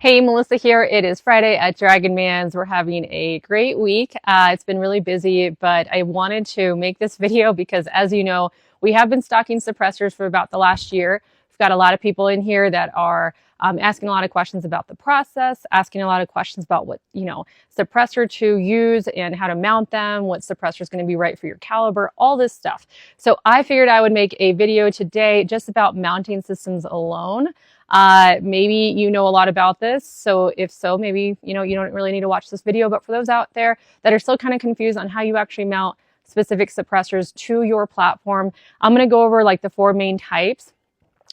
Hey, Melissa here. It is Friday at Dragon Man's. We're having a great week. It's been really busy, but I wanted to make this video because, as you know, we have been stocking suppressors for about the last year. We've got a lot of people in here that are asking a lot of questions about the process, asking a lot of questions about what, suppressor to use and how to mount them, what suppressor is going to be right for your caliber, all this stuff. So I figured I would make a video today just about mounting systems alone. Maybe you know a lot about this, so if so, maybe you don't really need to watch this video, but for those out there that are still kind of confused on how you actually mount specific suppressors to your platform, I'm going to go over like the four main types,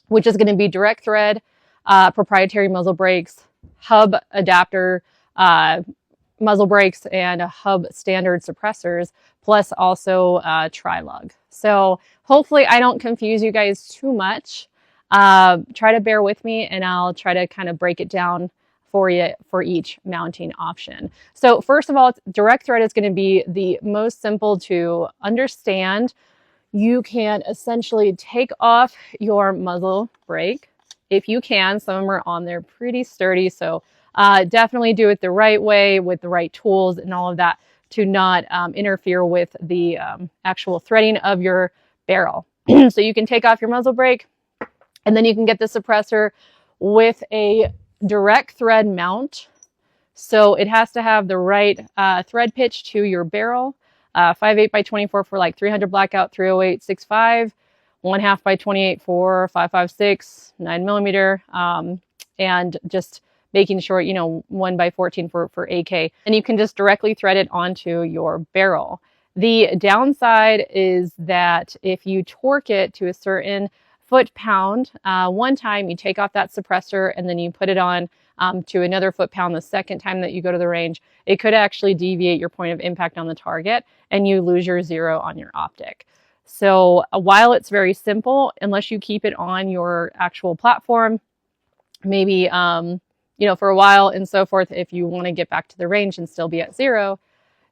which is going to be direct thread, proprietary muzzle brakes, hub adapter muzzle brakes, and hub standard suppressors, plus also Trilog. So hopefully I don't confuse you guys too much. Try to bear with me and I'll try to kind of break it down for you for each mounting option. So first of all, direct thread is going to be the most simple to understand. You can essentially take off your muzzle brake if you can. Some of them are on there pretty sturdy, so definitely do it the right way with the right tools and all of that to not interfere with the actual threading of your barrel. So you can take off your muzzle brake, and then you can get the suppressor with a direct thread mount. So it has to have the right thread pitch to your barrel. 5.8 by 24 for like 300 blackout, 308, 6.5, 1/2 by 28 for 5.56, 9mm, and just making sure, 1 by 14 for AK. And you can just directly thread it onto your barrel. The downside is that if you torque it to a certain foot-pound one time, you take off that suppressor and then you put it on to another foot-pound the second time that you go to the range, it could actually deviate your point of impact on the target and you lose your zero on your optic. So while it's very simple, unless you keep it on your actual platform, maybe for a while and so forth, if you want to get back to the range and still be at zero,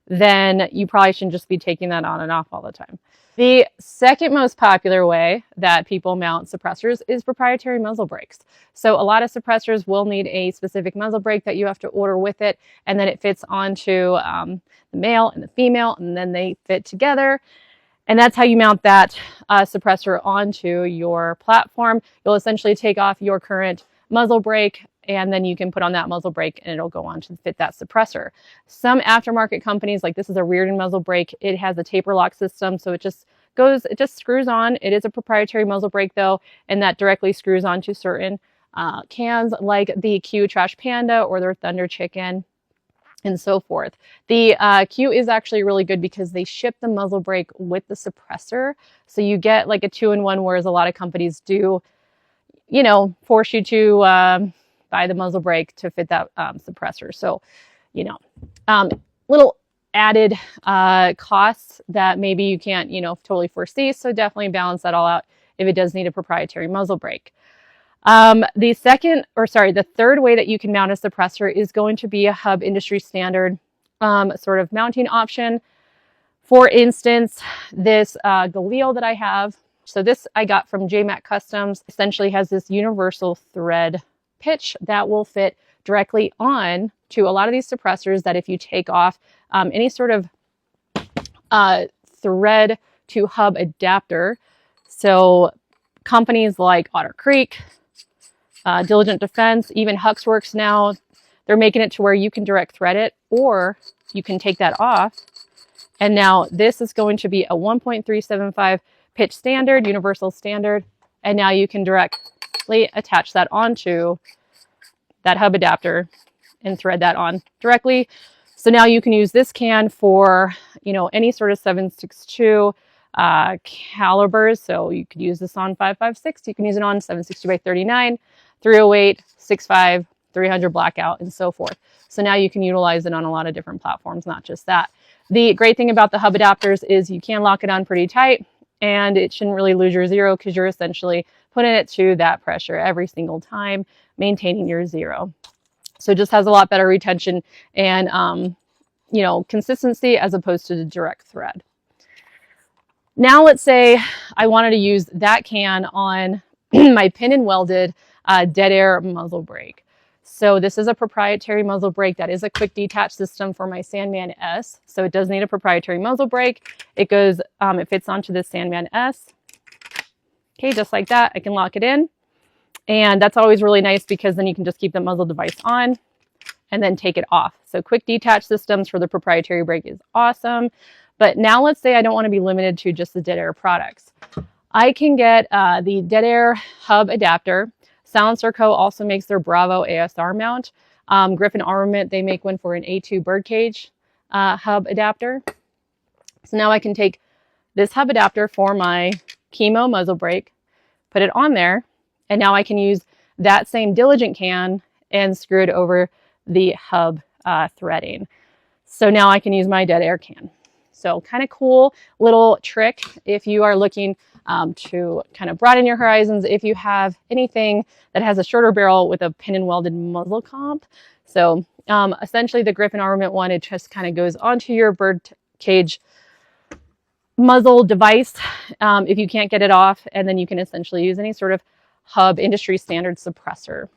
then you probably shouldn't just be taking that on and off all the time. The second most popular way that people mount suppressors is proprietary muzzle brakes. So a lot of suppressors will need a specific muzzle brake that you have to order with it, and then it fits onto the male and the female, and then they fit together. And that's how you mount that suppressor onto your platform. You'll essentially take off your current muzzle brake, and then you can put on that muzzle brake and it'll go on to fit that suppressor. Some aftermarket companies, like this is a Reardon muzzle brake, it has a taper lock system, so it just screws on. It is a proprietary muzzle brake though, and that directly screws onto certain cans like the Q Trash Panda or their Thunder Chicken and so forth. The Q is actually really good because they ship the muzzle brake with the suppressor, so you get like a 2-in-1, whereas a lot of companies do force you to buy the muzzle brake to fit that suppressor. So, little added costs that maybe you can't, totally foresee. So definitely balance that all out if it does need a proprietary muzzle brake. The third way that you can mount a suppressor is going to be a hub industry standard sort of mounting option. For instance, this Galil that I have. So this I got from JMac Customs, essentially has this universal thread pitch that will fit directly on to a lot of these suppressors that if you take off any sort of thread to hub adapter. So companies like Otter Creek, Diligent Defense, even Huxworks now, they're making it to where you can direct thread it, or you can take that off. And now this is going to be a 1.375 pitch standard, universal standard, and now you can directly attach that onto that hub adapter and thread that on directly. So now you can use this can for any sort of 7.62 calibers. So you could use this on 5.56, you can use it on 7.62 by 39, 308, 6.5, 300 blackout, and so forth. So now you can utilize it on a lot of different platforms, not just that. The great thing about the hub adapters is you can lock it on pretty tight, and it shouldn't really lose your zero because you're essentially putting it to that pressure every single time, maintaining your zero. So it just has a lot better retention and consistency as opposed to the direct thread. Now let's say I wanted to use that can on my pin and welded dead air muzzle brake. So this is a proprietary muzzle brake that is a quick detach system for my Sandman S. So it does need a proprietary muzzle brake. It goes, it fits onto the Sandman S. Okay, just like that, I can lock it in. And that's always really nice because then you can just keep the muzzle device on and then take it off. So quick detach systems for the proprietary brake is awesome. But now let's say I don't want to be limited to just the dead air products. I can get the dead air hub adapter. Silencer Co. also makes their Bravo ASR mount. Griffin Armament, they make one for an A2 birdcage hub adapter. So now I can take this hub adapter for my Chemo muzzle brake, put it on there, and now I can use that same Diligent can and screw it over the hub threading. So now I can use my dead air can. So kind of cool little trick if you are looking to kind of broaden your horizons, if you have anything that has a shorter barrel with a pin and welded muzzle comp. So essentially the Griffin Armament one, it just kind of goes onto your bird cage muzzle device if you can't get it off, and then you can essentially use any sort of hub industry standard suppressor.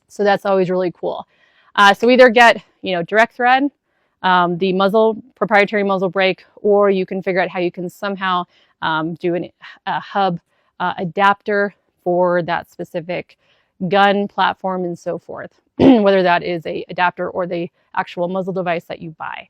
So that's always really cool. So either get, direct thread, the muzzle, proprietary muzzle brake, or you can figure out how you can somehow do a hub adapter for that specific gun platform and so forth, whether that is a adapter or the actual muzzle device that you buy.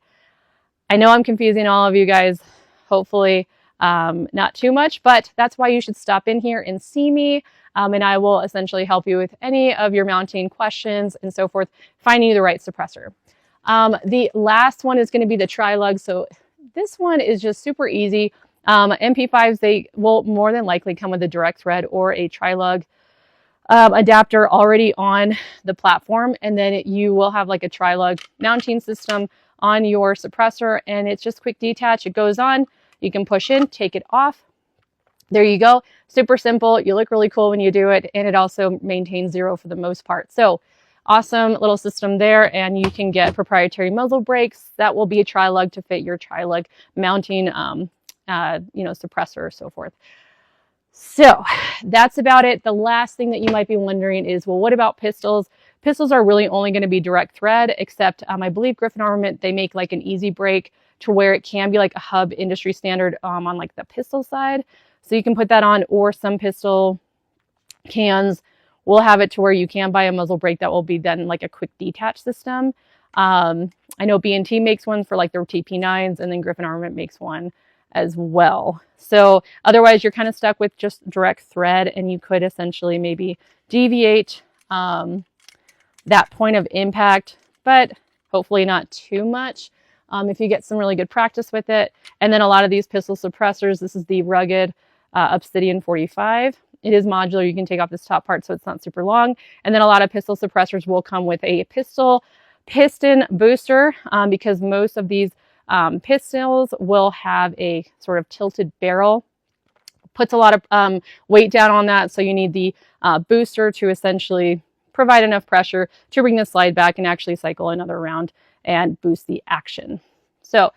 I know I'm confusing all of you guys, hopefully not too much, but that's why you should stop in here and see me, and I will essentially help you with any of your mounting questions and so forth, finding you the right suppressor. The last one is going to be the Trilog. So this one is just super easy. MP5s, they will more than likely come with a direct thread or a Trilog adapter already on the platform, and then you will have like a Trilog mounting system on your suppressor, and it's just quick detach. It goes on, you can push in, take it off. There you go. Super simple. You look really cool when you do it, and it also maintains zero for the most part. So awesome little system there, and you can get proprietary muzzle brakes that will be a Trilog to fit your Trilog mounting suppressor or so forth. So that's about it. The last thing that you might be wondering is, well, what about pistols? Pistols are really only going to be direct thread, except I believe Griffin Armament, they make like an easy brake to where it can be like a hub industry standard on like the pistol side. So you can put that on, or some pistol cans will have it to where you can buy a muzzle brake that will be then like a quick detach system. I know B&T makes one for like their TP9s, and then Griffin Armament makes one as well. So otherwise you're kind of stuck with just direct thread, and you could essentially maybe deviate that point of impact, but hopefully not too much if you get some really good practice with it. And then a lot of these pistol suppressors, this is the rugged Obsidian 45. It is modular. You can take off this top part so it's not super long. And then a lot of pistol suppressors will come with a piston booster because most of these pistols will have a sort of tilted barrel. Puts a lot of weight down on that, so you need the booster to essentially provide enough pressure to bring the slide back and actually cycle another round and boost the action. So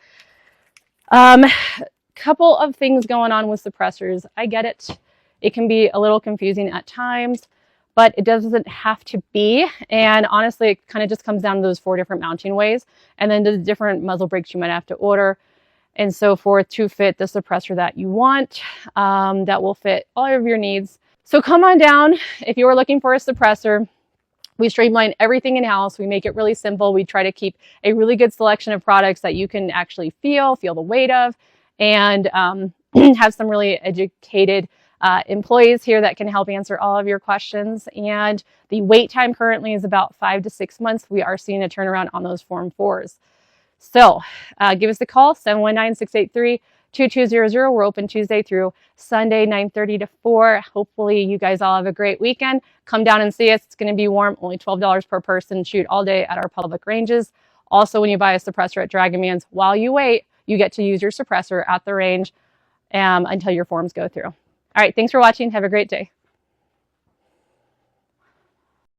couple of things going on with suppressors. I get it. It can be a little confusing at times, but it doesn't have to be. And honestly, it kind of just comes down to those 4 different mounting ways, and then the different muzzle brakes you might have to order and so forth to fit the suppressor that you want, that will fit all of your needs. So come on down if you are looking for a suppressor. We streamline everything in-house. We make it really simple. We try to keep a really good selection of products that you can actually feel the weight of, and have some really educated employees here that can help answer all of your questions. And the wait time currently is about 5 to 6 months. We are seeing a turnaround on those Form 4s. So give us a call, 719-683-2200. We're open Tuesday through Sunday, 9:30 to 4. Hopefully you guys all have a great weekend. Come down and see us. It's going to be warm, only $12 per person. Shoot all day at our public ranges. Also, when you buy a suppressor at Dragon Man's, while you wait, you get to use your suppressor at the range until your forms go through. All right, thanks for watching. Have a great day.